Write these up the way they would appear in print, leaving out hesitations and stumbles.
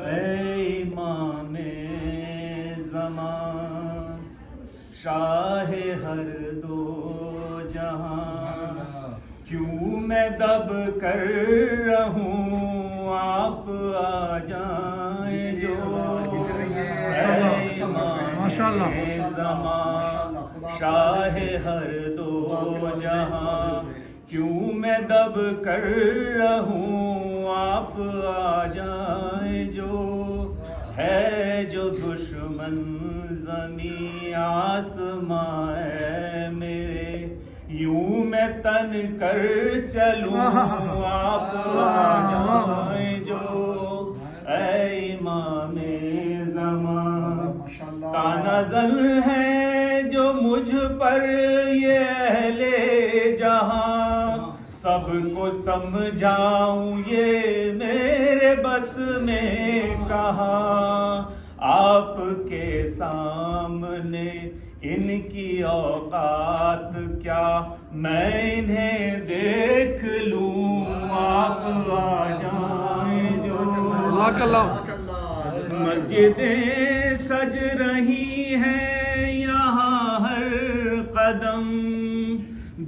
اے امام زمان شاہ ہر دو جہاں کیوں میں دب کر رہوں آپ آ جائیں جو اے امام زمان شاہ ہر دو جہاں کیوں میں دب کر رہوں آپ آ جائیں جو ہے جو دشمن زمین آسماں ہے میرے یوں میں تن کر چلوں آپ آ جائیں جو اے امام زمان تانزل ہے جو مجھ پر یہ اہل جہاں سب کو سمجھاؤں یہ میرے بس میں کہاں آپ کے سامنے ان کی اوقات کیا میں انہیں دیکھ لوں آپ آ جائیں جو مسجدیں سج رہی ہیں یہاں ہر قدم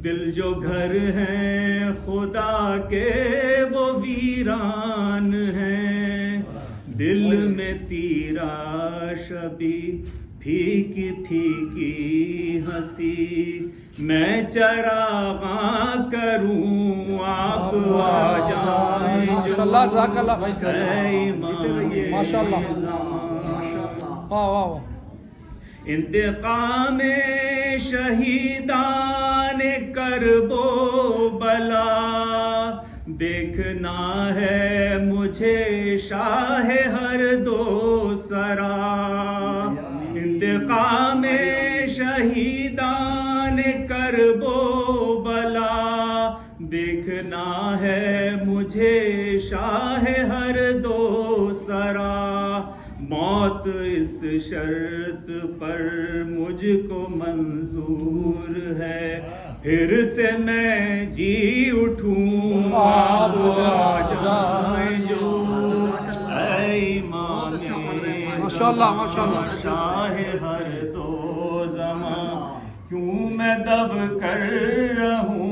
دل جو گھر ہیں خدا کے وہ ویران ہیں دل میں تیرا شبی پھیکی پھیکی ہنسی میں چراغاں کروں آپ آ جائیں جو اے امام زمان انتقام شہیدان کرب و بلا دیکھنا ہے مجھے شاہ ہر دو سرا انتقام شہیدان کرب و بلا دیکھنا ہے مجھے شاہ ہر دو سرا موت اس شرط پر مجھ کو منظور ہے پھر سے میں جی اٹھوں آپ آ جائیں جو اے امام زمان شاہ ہر دو زمان کیوں میں دب کر رہوں